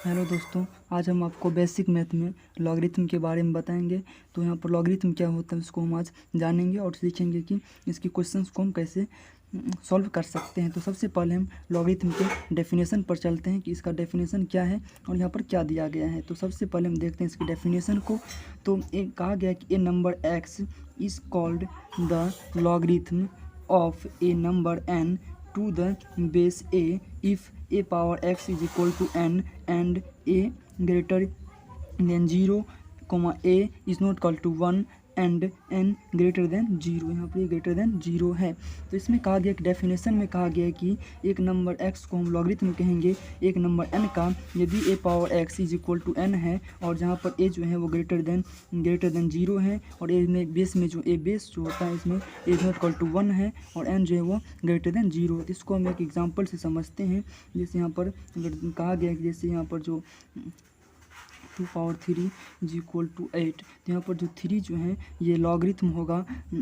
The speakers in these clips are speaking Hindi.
हेलो दोस्तों, आज हम आपको बेसिक मैथ में लॉगरिथम के बारे में बताएंगे। तो यहाँ पर लॉगरिथम क्या होता है उसको हम आज जानेंगे और सीखेंगे कि इसकी क्वेश्चंस को हम कैसे सॉल्व कर सकते हैं। तो सबसे पहले हम लॉगरिथम के डेफिनेशन पर चलते हैं कि इसका डेफिनेशन क्या है और यहाँ पर क्या दिया गया है। तो सबसे पहले हम देखते हैं इसकी डेफिनेशन को। तो एक कहा गया कि a number X is called the logarithm of a number N to the base a if a power x is equal to n and a greater than 0, a is not equal to 1 and n greater than 0। यहाँ पर ये ग्रेटर देन 0 है। तो इसमें कहा गया कि डेफिनेशन में कहा गया कि एक नंबर x को हम लॉगरिथम कहेंगे एक नंबर n का यदि a power x is equal to n है और जहाँ पर a जो है वो ग्रेटर देन 0 है और a में बेस में जो a बेस जो होता है इसमें a is not equal to 1 है और n जो है वो ग्रेटर देन 0। तो इसको हम एक एग्जांपल से समझते हैं। जैसे यहाँ पर कहा गया कि जैसे यहाँ पर जो 2 पावर 3 इज इक्वल टू 8। तो यहाँ पर जो 3 जो है ये लॉगरिथम होगा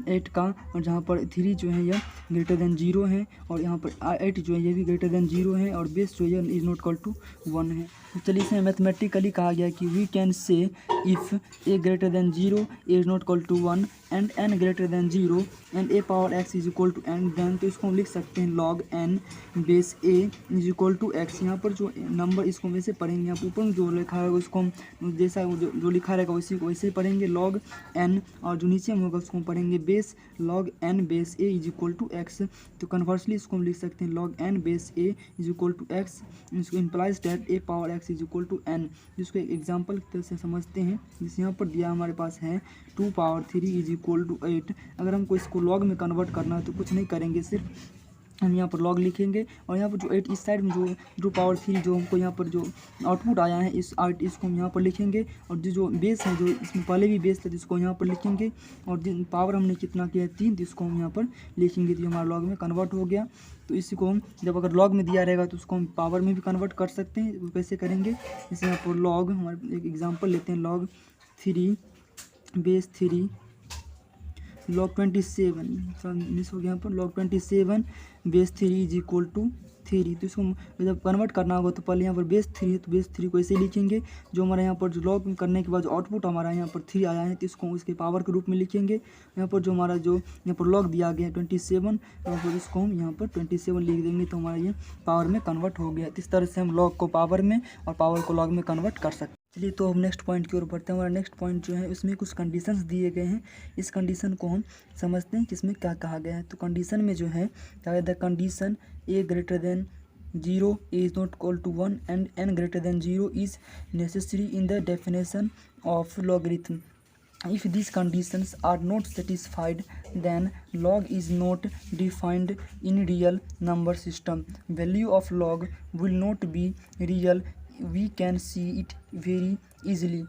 8 का और जहाँ पर 3 जो है यह ग्रेटर देन 0 है और यहाँ पर 8 जो है ये भी ग्रेटर देन 0 है और बेस जो है इज नॉट इक्वल टू 1 है। तो चलिए इसमें मैथमेटिकली कहा गया कि we can say if a greater than 0 is not equal to 1 and n greater than 0 and a power x is equal to n then तो इसको हम लिख सकते हैं log n base a is equal to x। यहाँ पर जो नंबर इसको वैसे पढ़ेंगे, यहाँ पर ऊपर में जो लिखा है उसको हम जैसा जो लिखा रहेगा वैसे ही पढ़ेंगे log n और जो नीचे में होगा उसको हम पढ़ेंगे base log n base a is equal to x। तो कन्वर्सली इसको हम लिख सकते हैं log n base a is equal to x। इसको implies that a power x is equal to n। जिसको एक एग्जाम्पल की तरह से समझते हैं। जिस यहाँ पर दिया हमारे पास है 2 पावर 3 इज इक्वल टू 8। अगर हमको इसको लॉग में कन्वर्ट करना है तो कुछ नहीं करेंगे, सिर्फ हम यहाँ पर लॉग लिखेंगे और यहाँ पर जो 8 इस साइड में जो 2 पावर 3 जो हमको यहाँ पर जो आउटपुट आया है इसको हम यहाँ पर लिखेंगे और जो बेस है जो इसमें पहले भी बेस था जिसको यहाँ पर लिखेंगे और पावर हमने कितना किया है 3, तो इसको हम यहाँ पर लिखेंगे तो हमारा लॉग में कन्वर्ट हो गया। तो इसी को हम जब अगर लॉग में दिया रहेगा तो उसको हम पावर में भी कन्वर्ट कर सकते हैं। तो कैसे करेंगे, जैसे यहाँ पर लॉग हमारे एक एग्जाम्पल लेते हैं log 3 बेस 3 log 27 मिस हो गया यहाँ पर log 27 base 3 is equal to 3। तो इसको जब कन्वर्ट करना होगा तो पहले यहाँ पर बेस 3 है तो बेस 3 को ऐसे लिखेंगे। जो हमारा यहाँ पर जो लॉग करने के बाद जो आउटपुट हमारा यहाँ पर 3 आया है तो इसको उसके पावर के रूप में लिखेंगे। यहाँ पर जो हमारा जो यहाँ पर लॉग दिया गया है 27, यहाँ पर इसको हम यहाँ पर 27 लिख देंगे तो हमारा ये पावर में कन्वर्ट हो गया। तो इस तरह से हम लॉग को पावर में और पावर को लॉग में कन्वर्ट कर सकते हैं। चलिए तो हम नेक्स्ट पॉइंट की ओर बढ़ते हैं। हमारा नेक्स्ट पॉइंट जो है उसमें कुछ कंडीशंस दिए गए हैं। इस कंडीशन को हम समझते हैं कि इसमें क्या कहा गया है। तो कंडीशन में जो है the condition a greater than 0 a is not equal to 1 and n greater than 0 is necessary in the definition of logarithm. If these conditions are not satisfied, then log is not defined in real number system. Value of log will not be real. We can see it very easily.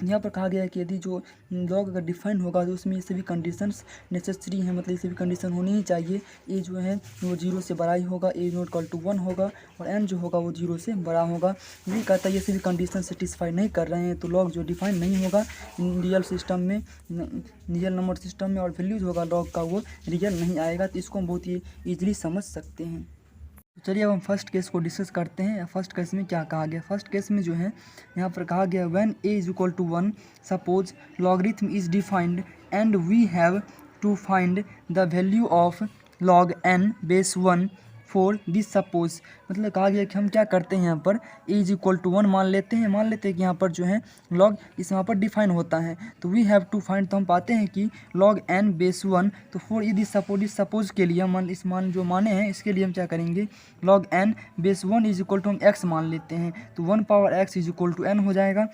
यहाँ पर कहा गया है कि यदि जो लॉग अगर डिफाइन होगा तो उसमें ये सभी कंडीशंस नेसेसरी हैं, मतलब ये सभी कंडीशन होनी ही चाहिए। ए जो है वो 0 से बड़ा ही होगा, ए नॉट इक्वल टू 1 होगा और एन जो होगा वो 0 से बड़ा होगा। ये कहता है ये सभी कंडीशन सेटिस्फाई नहीं कर रहे हैं तो लॉग जो डिफाइन नहीं होगा रियल सिस्टम में, रियल नंबर सिस्टम में और वैल्यूज होगा लॉग का वो रियल नहीं आएगा। तो इसको हम बहुत ही ईजिली समझ सकते हैं। तो चलिए अब हम फर्स्ट केस को डिस्कस करते हैं। फर्स्ट केस में क्या कहा गया। फर्स्ट केस में जो है यहाँ पर कहा गया when a is equal to 1 suppose logarithm is defined and we have to find the value of log n base 1 for this suppose. मतलब कहा गया कि हम क्या करते हैं यहाँ पर a इज इक्वल टू 1 मान लेते हैं कि यहाँ पर जो है log इस यहाँ पर डिफाइन होता है तो वी हैव टू फाइंड। तो हम पाते हैं कि log n बेस 1 तो फॉर इस सपोज के लिए हम इस मान जो माने हैं इसके लिए हम क्या करेंगे log n base 1 is equal to हम x मान लेते हैं तो 1 power x is equal to n हो जाएगा,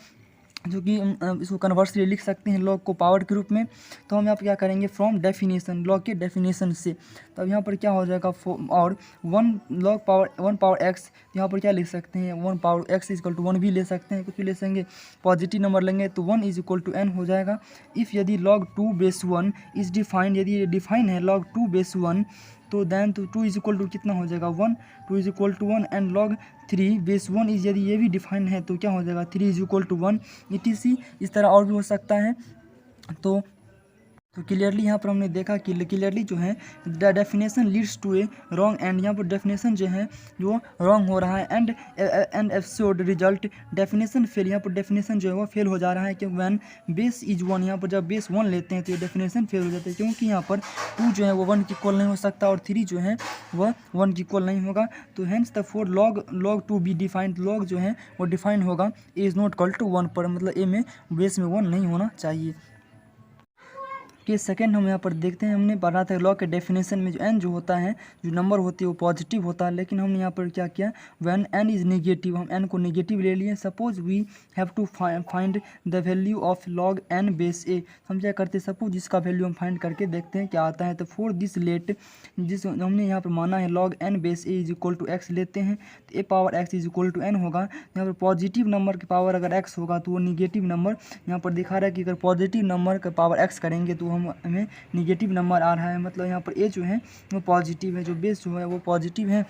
जो कि इसको कन्वर्सली लिख सकते हैं लॉग को पावर के रूप में। तो हम यहाँ पर क्या करेंगे फ्रॉम डेफिनेशन लॉग के डेफिनेशन से। तो अब यहाँ पर क्या हो जाएगा और 1 पावर एक्स यहाँ पर क्या लिख सकते हैं 1 power x is equal to 1 भी ले सकते हैं, कुछ भी ले सकेंगे, पॉजिटिव नंबर लेंगे तो 1 इज इक्वल टू n हो जाएगा। इफ़ यदि log 2 बेस 1 इज डिफाइंड, यदि ये डिफाइन है log 2 बेस 1 तो देन तो 2 इज इक्वल टू कितना हो जाएगा 1, 2 is equal to 1 and log 3 base 1 is यदि ये भी डिफाइन है तो क्या हो जाएगा 3 इज इक्वल टू 1 etc। इस तरह और भी हो सकता है। तो तो क्लियरली यहाँ पर हमने देखा कि क्लियरली जो है the definition leads to a wrong end, यहाँ पर डेफिनेशन जो है जो रॉन्ग हो रहा है and absurd result definition fail, यहाँ पर डेफिनेशन जो है वो फेल हो जा रहा है क्योंकि व्हेन बेस इज 1, यहाँ पर जब बेस 1 लेते हैं तो ये डेफिनेशन फेल हो जाता है क्योंकि यहाँ पर 2 जो है वो 1 की इक्वल नहीं हो सकता और 3 जो है वह 1 की इक्वल नहीं होगा। तो hence the for log to be defined, log जो है वो डिफाइन होगा a is not equal to 1 पर, मतलब ए में बेस में 1 नहीं होना चाहिए। केस सेकंड हम यहाँ पर देखते हैं, हमने पढ़ा था लॉ के डेफिनेशन में जो एन जो होता है, जो नंबर होती है वो पॉजिटिव होता है, लेकिन हमने यहाँ पर क्या किया, व्हेन एन इज़ नेगेटिव, हम एन को नेगेटिव ले लिए। Suppose we have to find the value of log N base A, हम क्या करते हैं, सपोज इसका वैल्यू हम फाइंड करके देखते हैं क्या आता है। तो फॉर दिस लेट, जिस हमने यहाँ पर माना है log N base A is equal to X लेते हैं, तो A power x is equal to N होगा। यहाँ पर पॉजिटिव नंबर की पावर अगर एक्स होगा तो वो निगेटिव नंबर, यहाँ पर दिखा रहा है कि अगर पॉजिटिव नंबर का पावर एक्स करेंगे तो हमें निगेटिव नंबर आ रहा है, मतलब यहाँ पर ए जो है वो पॉजिटिव है, जो बेस जो है वो पॉजिटिव है।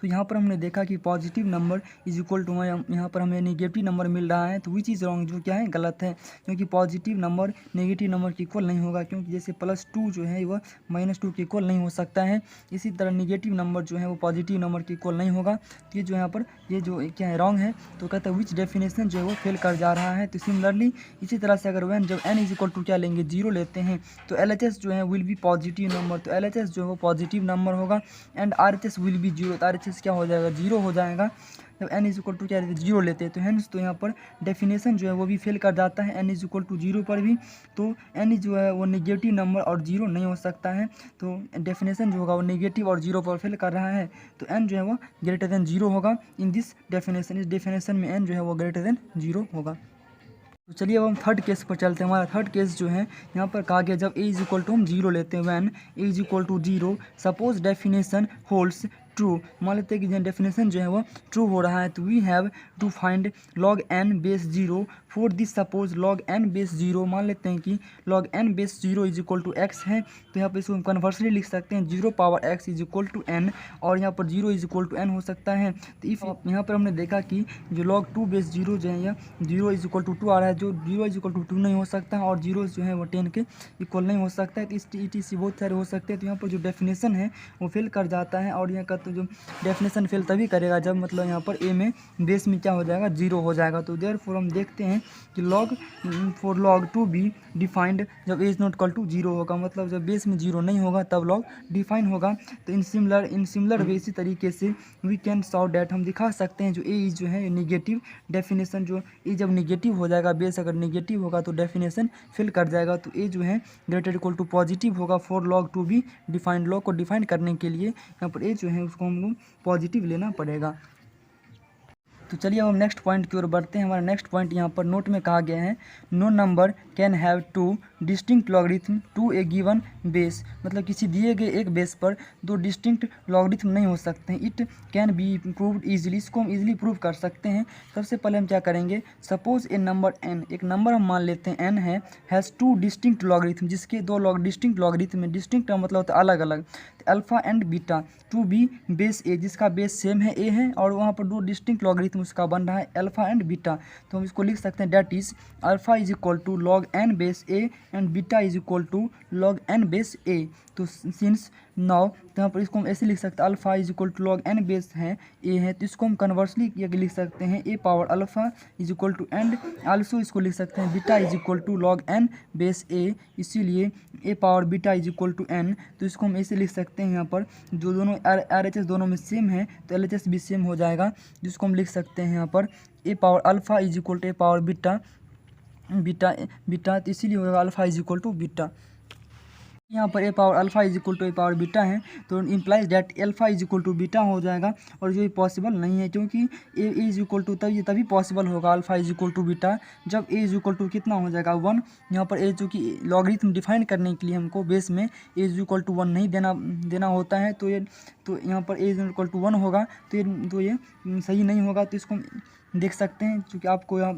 तो यहाँ पर हमने देखा कि positive number is equal to, यहाँ पर हमें नेगेटिव नंबर मिल रहा है, तो विच इज़ रॉन्ग, जो क्या है गलत है, क्योंकि पॉजिटिव नंबर नेगेटिव नंबर के इक्वल नहीं होगा, क्योंकि जैसे +2 जो है वह -2 के इक्वल नहीं हो सकता है, इसी तरह नेगेटिव नंबर जो है वो पॉजिटिव नंबर के इक्वल नहीं होगा। तो ये जो यहाँ पर ये जो क्या है रॉन्ग है, तो कहता है विच डेफिनेशन जो है वो फेल कर जा रहा है। तो सिमिलरली इसी तरह से अगर वैन जब n इज इक्वल टू क्या लेंगे 0 लेते हैं, तो LHS जो है विल बी पॉजिटिव नंबर, तो LHS जो है वो पॉजिटिव नंबर होगा एंड RHS विल बी 0, तो RHS क्या हो जाएगा 0 हो जाएगा जब n इज इक्वल टू क्या 0 लेते हैं। तो हेंस तो यहाँ पर डेफिनेशन जो है वो भी फेल कर जाता है n इज इक्वल टू 0 पर भी, तो n जो है वो नेगेटिव नंबर और 0 नहीं हो सकता है, तो डेफिनेशन जो होगा वो नेगेटिव और 0 पर फेल कर रहा है, तो n जो है वो ग्रेटर देन 0 होगा इन दिस डेफिनेशन, इस डेफिनेशन में n जो है वो ग्रेटर देन 0 होगा। तो चलिए अब हम थर्ड केस पर चलते हैं। हमारा थर्ड केस जो है यहाँ पर कहा गया जब a इज इक्वल टू हम 0 लेते हैं, when a is equal to 0 suppose definition holds true, मान लेते हैं कि डेफिनेशन जो है वो ट्रू हो रहा है, तो we have to find log N base 0 for this suppose log N base 0, मान लेते हैं कि log N base 0 is equal to x है, तो यहाँ पर इसको हम कन्वर्सली लिख सकते हैं 0 power x is equal to n, और यहाँ पर 0 इज इक्वल टू एन हो सकता है। तो इफ यहाँ पर हमने देखा कि जो लॉग 2 बेस 0 जो है या 0 इज इक्वल टू 2 आ रहा है, जो 0 इज इक्वल टू 2 नहीं हो सकता है और 0 जो है वो 10 के इक्वल नहीं हो सकता है, तो इस ETC बहुत सारे हो सकते हैं। तो यहाँ पर जो डेफिनेशन है वो फेल कर जाता है, और यहाँ का तो जो डेफिनेशन फेल तभी करेगा जब मतलब यहाँ पर ए में बेस में क्या हो जाएगा 0 हो जाएगा। तो देयरफॉर हम देखते हैं कि for log to be defined जब A is not equal to 0 होगा, मतलब जब बेस में 0 नहीं होगा तब लॉग डिफाइन होगा। तो इन सिमिलर वे इसी तरीके से वी कैन सॉ डैट, हम दिखा सकते हैं जो ए जो है नेगेटिव डेफिनेशन, जो ए जब नेगेटिव हो जाएगा, बेस अगर नेगेटिव होगा तो डेफिनेशन फिल कर जाएगा, तो ए जो है ग्रेटर इक्वल टू पॉजिटिव होगा for log to be defined. Log को डिफाइन करने के लिए यहाँ पर ए जो है उसको हम लोग पॉजिटिव लेना पड़ेगा। तो चलिए अब हम नेक्स्ट पॉइंट की ओर बढ़ते हैं। हमारा नेक्स्ट पॉइंट यहाँ पर नोट में कहा गया है no number can have two distinct logarithm to a given base, मतलब किसी दिए गए एक बेस पर 2 डिस्टिंक्ट लॉगरिथम नहीं हो सकते हैं। It can be proved easily, इसको हम ईजिली प्रूव कर सकते हैं। सबसे पहले हम क्या करेंगे, सपोज ए नंबर n, एक नंबर हम मान लेते हैं n है, हैज़ 2 डिस्टिंक्ट लॉगरिथम, जिसके 2 डिस्टिंक्ट लॉगरिथम है, डिस्टिंक्ट का मतलब होता है अलग अलग, alpha and beta, to be base A, जिसका बेस सेम है ए है, और वहाँ पर 2 डिस्टिंक्ट लॉगरिथम उसका बन रहा है अल्फ़ा एंड बीटा, तो हम इसको लिख सकते हैं that is alpha is equal to log N base A and beta is equal to log N base ए। तो सिंस नाउ तो यहाँ पर इसको हम ऐसे लिख सकते हैं alpha is equal to log N base है ए है, तो इसको हम कन्वर्सली लिख सकते हैं A power alpha is equal to and also इसको लिख सकते हैं beta is equal to log N base A, इसीलिए A power beta is equal to N, तो इसको हम ऐसे लिख सकते हैं यहाँ पर जो दोनों RHS दोनों में सेम है तो LHS भी सेम हो जाएगा, जिसको हम लिख सकते हैं यहाँ पर A power alpha is equal to A power beta, तो इसीलिए होगा alpha is equal to beta. यहाँ पर A power alpha is equal to A power beta है, तो implies that alpha is equal to beta हो जाएगा, और जो पॉसिबल नहीं है क्योंकि ए इज इक्वल टू तभी पॉसिबल होगा alpha is equal to beta जब ए इज इक्वल टू कितना हो जाएगा 1। यहाँ पर ए जो कि लॉगरिथम डिफाइन करने के लिए हमको बेस में ए इज इक्वल टू 1 नहीं देना होता है, तो यहाँ पर ए इज इक्वल टू 1 होगा, तो ये सही नहीं होगा। तो इसको देख सकते हैं, चूँकि आपको यहाँ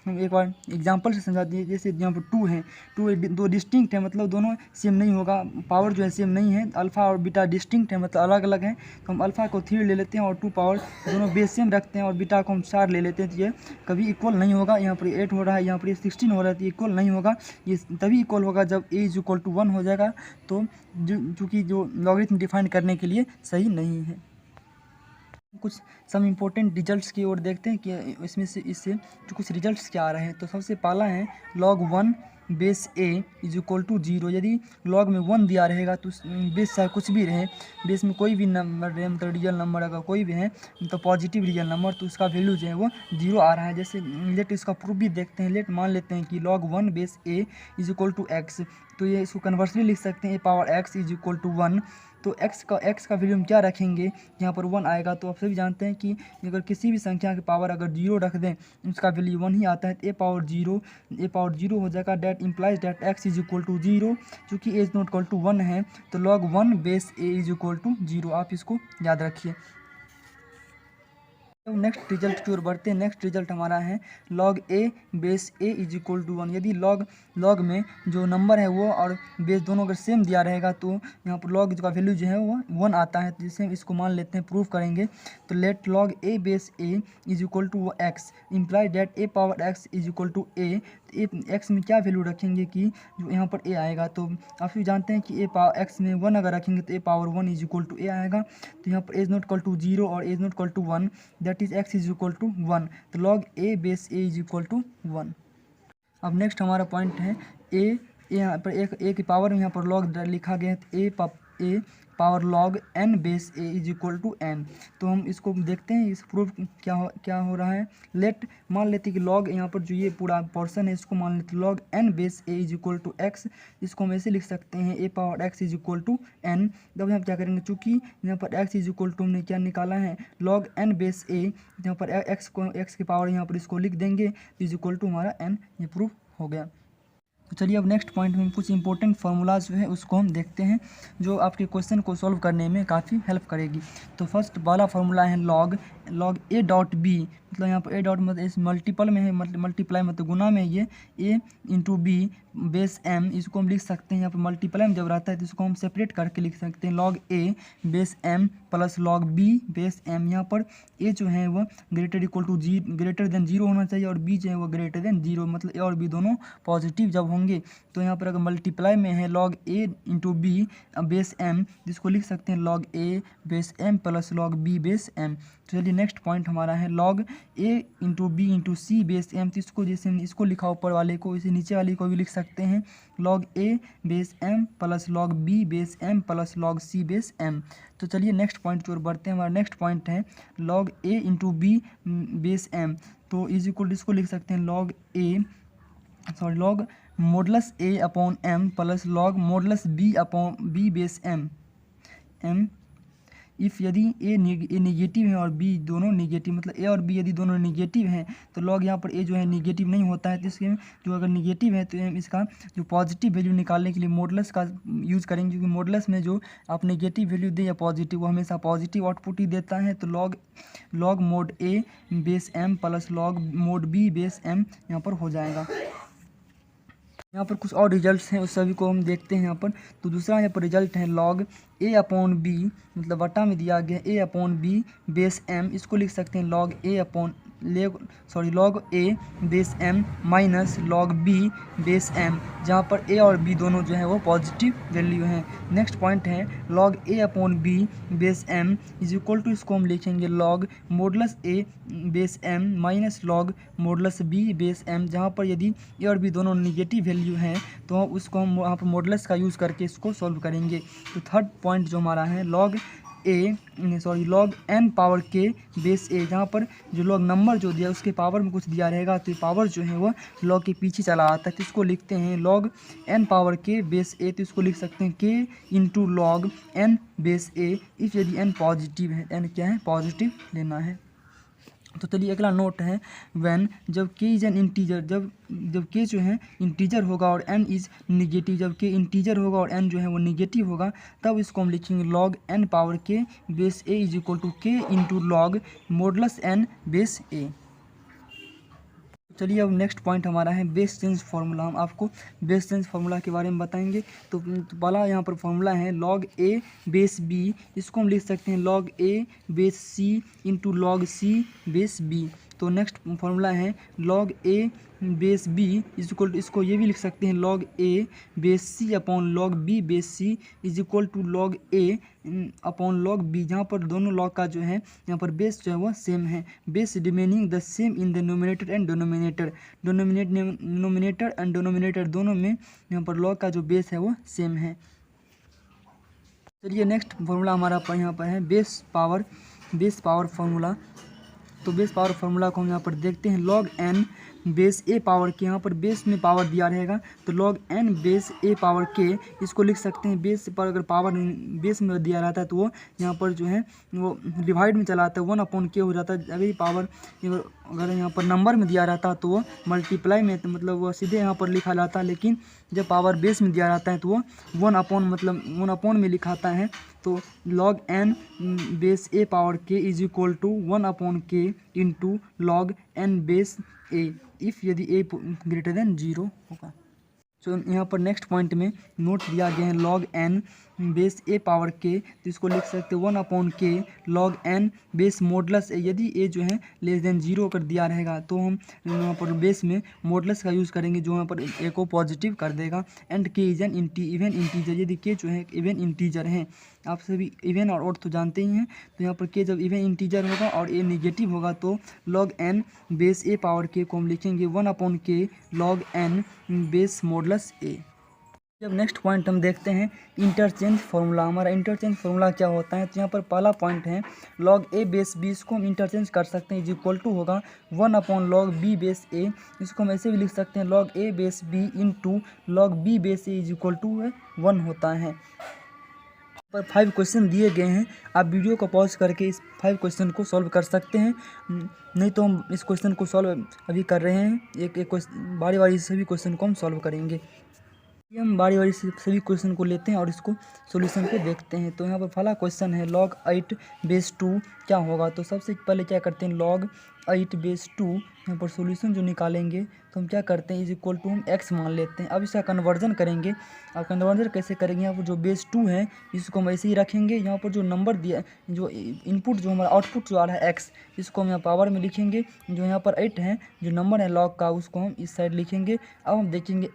हम एक बार एग्जांपल से समझा दिए। जैसे यहाँ पर 2 है, 2 दो डिस्टिंक्ट है, मतलब दोनों सेम नहीं होगा, पावर जो है सेम नहीं है। अल्फ़ा और बीटा डिस्टिंक्ट है, मतलब अलग अलग है। तो हम अल्फ़ा को 3 ले लेते हैं और 2 पावर दोनों बेस सेम रखते हैं, और बीटा को हम 4 ले लेते हैं। तो ये कभी इक्वल नहीं होगा। यहाँ पर 8 हो रहा है, यहाँ पर 16 हो रहा है, तो इक्वल नहीं होगा। ये तभी इक्वल होगा जब a = 1 हो जाएगा। तो चूँकि जो लॉगरिथम डिफाइन करने के लिए सही नहीं है। कुछ सम इम्पोर्टेंट रिजल्ट्स की ओर देखते हैं कि इसमें से इससे जो कुछ रिजल्ट्स क्या आ रहे हैं। तो सबसे पहला है log 1 बेस a = 0। यदि log में 1 दिया रहेगा तो बेस चाहे कुछ भी रहे, बेस में कोई भी नंबर रहे, मतलब रियल नंबर अगर कोई भी है तो पॉजिटिव रियल नंबर, तो उसका वैल्यू जो है वो 0 आ रहा है। जैसे लेट इसका प्रूफ भी देखते हैं। लेट मान लेते हैं कि log 1 बेस a = x, तो ये इसको कन्वर्सली लिख सकते हैं a (x) = 1। तो x का वैल्यू हम क्या रखेंगे, यहाँ पर 1 आएगा। तो आप सभी जानते हैं कि अगर किसी भी संख्या की पावर अगर 0 रख दें उसका वैल्यू 1 ही आता है। तो a पावर 0 हो जाएगा। That implies that x = 0। चूँकि a ≠ 1 है तो log 1 बेस a = 0। आप इसको याद रखिए। तो नेक्स्ट रिजल्ट की ओर बढ़ते हैं। नेक्स्ट रिजल्ट हमारा है log a बेस a = 1। यदि log में जो नंबर है वो और बेस दोनों अगर सेम दिया रहेगा तो यहाँ पर log का वैल्यू जो है वो 1 आता है। तो जिसे इसको मान लेते हैं, प्रूफ करेंगे। तो let log a base a = x imply that a power x = a। x में क्या वैल्यू रखेंगे कि जो यहाँ पर a आएगा। तो आप भी जानते हैं कि a पावर x में 1 अगर रखेंगे तो a पावर 1 = a आएगा। तो यहाँ पर a ≠ 0 और a ≠ 1, दैट इज x = 1। तो log a बेस a = 1। अब नेक्स्ट हमारा पॉइंट है a यहाँ पर एक a की पावर में यहाँ पर log लिखा गया है। तो a power log n base a = n। तो हम इसको देखते हैं, इस प्रूफ क्या हो रहा है। लेट मान लेते हैं कि log यहाँ पर जो ये पूरा पोर्शन है इसको मान लेते हैं log n base a = x। इसको हम ऐसे लिख सकते हैं a पावर x = n। तब हम क्या करेंगे, चूँकि यहाँ पर x = हमने क्या निकाला है log n बेस a, यहाँ पर x की पावर यहाँ पर इसको लिख देंगे = हमारा n। ये प्रूफ हो गया। तो चलिए अब नेक्स्ट पॉइंट में कुछ इंपॉर्टेंट फार्मूलाज जो है उसको हम देखते हैं, जो आपके क्वेश्चन को सॉल्व करने में काफ़ी हेल्प करेगी। तो फर्स्ट वाला फार्मूला है log a डॉट b, मतलब यहाँ पर a डॉट मतलब इस मल्टीपल में है, मल्टीप्लाई मतलब गुना में ये a × b बेस m। इसको हम लिख सकते हैं, यहाँ पर मल्टीप्लाई में जब रहता है तो इसको हम सेपरेट करके लिख सकते हैं log a base m plus log b base m। यहाँ पर a जो है वो ग्रेटर देन 0 होना चाहिए और b जो है वो ग्रेटर देन 0, मतलब a और b दोनों पॉजिटिव जब होंगे। तो यहाँ पर अगर मल्टीप्लाई में है log a × b base m, जिसको लिख सकते हैं log a base m plus log b base m। तो चलिए नेक्स्ट पॉइंट हमारा है log a × b × c base m। तो इसको जैसे इसको लिखा ऊपर वाले को, इसे नीचे वाले को भी लिख सकते हैं log a base m plus log b base m plus log c base m। तो चलिए नेक्स्ट पॉइंट की ओर बढ़ते हैं। हमारा नेक्स्ट पॉइंट है log a × b base m। तो इसको लिख सकते हैं log modulus a/m plus log modulus b base m। If यदि a नेगेटिव है और b दोनों नेगेटिव, मतलब a और b यदि दोनों नेगेटिव हैं तो log यहाँ पर a जो है नेगेटिव नहीं होता है। तो इसके जो अगर नेगेटिव है तो हम इसका जो पॉजिटिव वैल्यू निकालने के लिए मॉडुलस का यूज़ करेंगे, क्योंकि मॉडुलस में जो आप नेगेटिव वैल्यू दें या पॉजिटिव, वो हमेशा पॉजिटिव आउटपुट ही देता है। तो log mod a base m plus log mod b base m यहाँ पर हो जाएगा। यहाँ पर कुछ और रिजल्ट्स हैं, उस सभी को हम देखते हैं यहाँ पर। तो दूसरा यहाँ पर रिजल्ट है log a/b, मतलब बटा में दिया गया a/b बेस m। इसको लिख सकते हैं log a base m minus log b base m, जहाँ पर a और b दोनों जो है वो पॉजिटिव वैल्यू हैं। नेक्स्ट पॉइंट है log a/b बेस m = इसको हम लिखेंगे log modulus a base m minus log modulus b base m, जहाँ पर यदि a और b दोनों नेगेटिव वैल्यू हैं तो उसको हम वहाँ पर मॉडुलस का यूज़ करके इसको सॉल्व करेंगे। तो थर्ड पॉइंट जो हमारा है log n power k base a, जहाँ पर जो log नंबर जो दिया उसके पावर में कुछ दिया रहेगा तो पावर जो है वो log के पीछे चला आता है। तो इसको लिखते हैं log n power k base a। तो इसको लिख सकते हैं k × log n base a, if यदि n पॉजिटिव है, n क्या है पॉजिटिव लेना है। तो चलिए अगला नोट है व्हेन जब k इज एन इंटीजर, जब k जो है इंटीजर होगा और n इज़ निगेटिव, जब k इंटीजर होगा और n जो है वो निगेटिव होगा, तब इसको हम लिखेंगे log n power k base a = k × log modulus n base a। चलिए अब नेक्स्ट पॉइंट हमारा है बेस चेंज फार्मूला। हम आपको बेस चेंज फार्मूला के बारे में बताएंगे। तो पहला यहाँ पर फार्मूला है लॉग ए बेस बी, इसको हम लिख सकते हैं log a base c into log c base b. तो नेक्स्ट फार्मूला है log a base b is equal to, इसको ये भी लिख सकते हैं log a base c upon log b base c is equal to log a upon log b, जहाँ पर दोनों लॉग का जो है यहाँ पर बेस जो है वह सेम है। Base remaining the same in the nominator and denominator, nominator and denominator दोनों में यहाँ पर लॉग का जो बेस है वह सेम है। चलिए नेक्स्ट फार्मूला हमारा यहाँ पर है बेस पावर फार्मूला। तो बेस पावर फार्मूला को हम यहाँ पर देखते हैं log N base a power के, यहाँ पर बेस में पावर दिया रहेगा तो log N base a power के, इसको लिख सकते हैं बेस पर अगर पावर बेस में दिया रहता है तो वो यहाँ पर जो है वो डिवाइड में चला आता है, 1/k हो जाता है। अगर ये पावर अगर यहाँ पर नंबर में दिया रहता है तो वो मल्टीप्लाई में, तो मतलब वो सीधे यहाँ पर लिखा जाता है, लेकिन जब पावर बेस में दिया रहता है तो वो 1/1 में लिखाता है। तो log N base a power k is equal to 1/k into log N base a, if यदि ए ग्रेटर देन 0 होगा। तो यहाँ पर नेक्स्ट पॉइंट में नोट दिया गया है log N base a power k, तो इसको लिख सकते हैं 1/k log N base modulus a. यदि ए जो है लेस देन 0 कर दिया रहेगा तो हम यहाँ पर बेस में मॉडलस का यूज़ करेंगे जो यहाँ पर ए को पॉजिटिव कर देगा। एंड के इज एन इवन इंटीजर, यदि के जो है इवन इंटीजर है, आप सभी इवन और ऑड तो जानते ही हैं, तो यहाँ पर के जब इवन इंटीजर होगा और ए नेगेटिव होगा तो log N base a power k को हम लिखेंगे 1/k log N base modulus a. जब नेक्स्ट पॉइंट हम देखते हैं इंटरचेंज फार्मूला। हमारा इंटरचेंज फार्मूला क्या होता है, तो यहाँ पर पहला पॉइंट है लॉग ए बेस बी, इसको हम इंटरचेंज कर सकते हैं इज इक्वल टू होगा 1/log बी बेस ए। इसको हम ऐसे भी लिख सकते हैं log a base b into log b base A is equal to 1 होता है। पर 5 क्वेश्चन दिए गए हैं, आप वीडियो को पॉज करके इस 5 क्वेश्चन को सॉल्व कर सकते हैं, नहीं तो हम इस क्वेश्चन को सॉल्व अभी कर रहे हैं, एक एक बारी बारी सभी क्वेश्चन को हम सॉल्व करेंगे। ये हम बारी बारी से सभी क्वेश्चन को लेते हैं और इसको सॉल्यूशन को देखते हैं। तो यहाँ पर पहला क्वेश्चन है log 8 बेस 2 क्या होगा। तो सबसे पहले क्या करते हैं log 8 बेस 2, यहाँ पर सॉल्यूशन जो निकालेंगे तो हम क्या करते हैं इज इक्वल टू हम x मान लेते हैं। अब इसका कन्वर्जन करेंगे। अब कन्वर्जन कैसे करेंगे, यहाँ पर जो बेस 2 है इसको हम ऐसे ही रखेंगे, यहाँ पर जो नंबर दिया जो इनपुट जो हमारा आउटपुट जो आ रहा है x, इसको हम यहाँ पावर में लिखेंगे, जो यहाँ पर 8 है जो नंबर है log का उसको हम इस साइड लिखेंगे। अब हम देखेंगे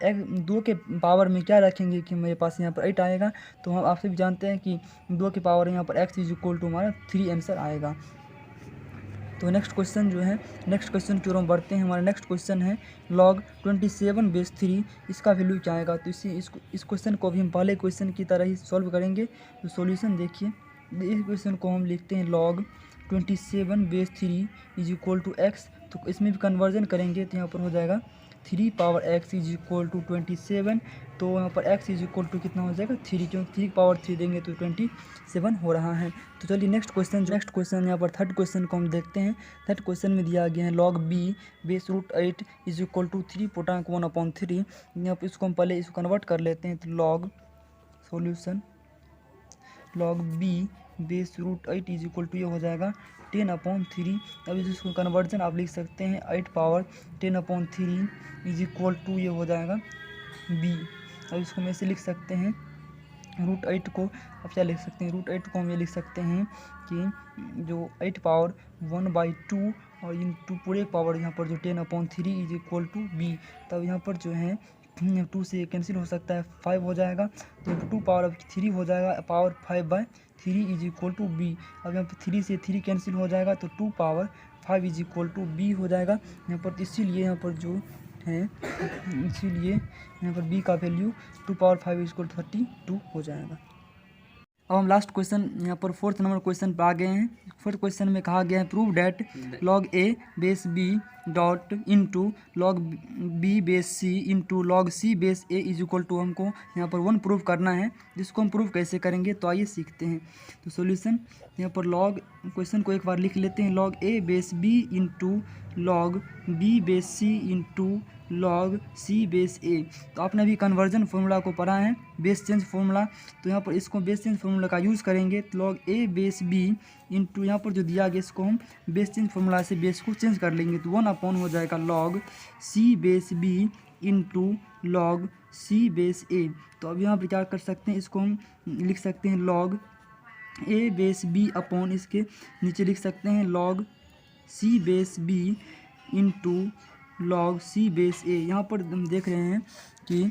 2 के पावर में क्या रखेंगे कि मेरे पास यहाँ पर 8 आएगा। तो हम आपसे भी जानते हैं कि 2 के पावर यहाँ पर x इज इक्वल टू हमारा 3 आंसर आएगा। तो नेक्स्ट क्वेश्चन जो है, नेक्स्ट क्वेश्चन की ओर हम बढ़ते हैं। हमारा नेक्स्ट क्वेश्चन है log 27 बेस 3, इसका वैल्यू क्या आएगा। तो इस क्वेश्चन को भी हम पहले क्वेश्चन की तरह ही सॉल्व करेंगे। तो सॉल्यूशन देखिए, इस क्वेश्चन को हम लिखते हैं log 27 base 3 is equal to x। तो इसमें भी कन्वर्जन करेंगे तो यहाँ पर हो जाएगा 3 power x is equal to 27। तो यहाँ पर x इज इक्वल टू कितना हो जाएगा 3, क्योंकि 3 पावर 3 देंगे तो 27 हो रहा है। तो चलिए नेक्स्ट क्वेश्चन यहाँ पर थर्ड क्वेश्चन को हम देखते हैं। थर्ड क्वेश्चन में दिया गया है log b base root 8 is equal to 3 पोटांक 1/3। यहाँ पर इसको हम पहले इसको कन्वर्ट कर लेते हैं। तो log solution log b base root 8 is equal to ये हो जाएगा 10/3। अब इसको कन्वर्जन आप लिख सकते हैं 8 पावर 10/3 इज इक्वल टू ये हो जाएगा b। अब इसको हम ऐसे लिख सकते हैं रूट 8 को, अब क्या लिख सकते हैं, रूट 8 को हम ये लिख सकते हैं कि जो 8 पावर 1/2 और इन 2 पूरे पावर यहाँ पर जो 10/3 इज इक्वल टू b। तब यहाँ पर जो है 2 से कैंसिल हो सकता है, 5 हो जाएगा। तो 2 पावर अब 3 हो जाएगा, power 5/3 is equal to b। अब यहाँ पर 3 से 3 कैंसिल हो जाएगा तो 2 power 5 is equal to b हो जाएगा यहाँ पर। इसीलिए यहाँ पर जो है, इसीलिए यहाँ पर b का वैल्यू 2 पावर 5 इज इक्वल 32 हो जाएगा। अब हम लास्ट क्वेश्चन यहाँ पर 4th नंबर क्वेश्चन पर आ गए हैं। 4th क्वेश्चन में कहा गया है prove that log a base b dot into log b base c into log c base a is equal to, हमको यहाँ पर 1 प्रूव करना है। जिसको हम प्रूव कैसे करेंगे तो आइए सीखते हैं। तो सॉल्यूशन यहाँ पर log क्वेश्चन को एक बार लिख लेते हैं, log a base b into log b base c into log c base ए। तो आपने अभी कन्वर्जन फार्मूला को पढ़ा है, बेस चेंज फार्मूला। तो यहाँ पर इसको बेस चेंज फार्मूला का यूज़ करेंगे तो log a base b into यहाँ पर जो दिया गया इसको हम बेस चेंज फार्मूला से बेस को चेंज कर लेंगे तो 1 हो जाएगा log c base b into log c base ए। तो अब यहाँ पर क्या कर सकते हैं, इसको हम लिख सकते हैं log a base B upon इसके नीचे लिख सकते हैं log c base b into log c base ए। यहाँ पर हम देख रहे हैं कि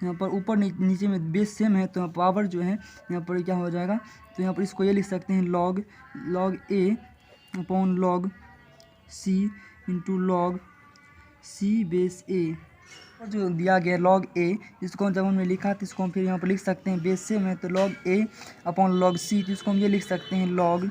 यहाँ पर ऊपर नीचे में बेस सेम है, तो यहाँ पावर जो है यहाँ पर क्या हो जाएगा, तो यहाँ पर इसको ये लिख सकते हैं log a upon log c into log c base ए। और जो दिया गया लॉग ए, इसको जब हमने लिखा तो इसको हम फिर यहाँ पर लिख सकते हैं बेस सेम है तो log a upon log c, तो इसको हम ये लिख सकते हैं log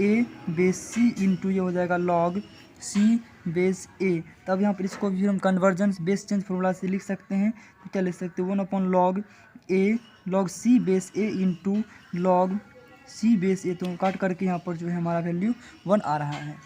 a base c into ये हो जाएगा लॉग सी बेस ए। तब यहाँ पर इसको फिर हम कन्वर्जन बेस चेंज फार्मूला से लिख सकते हैं, तो क्या लिख सकते हैं 1 लॉग ए लॉग सी बेस ए इंटू लॉग सी बेस ए। तो काट करके यहाँ पर जो है हमारा वैल्यू 1 आ रहा है।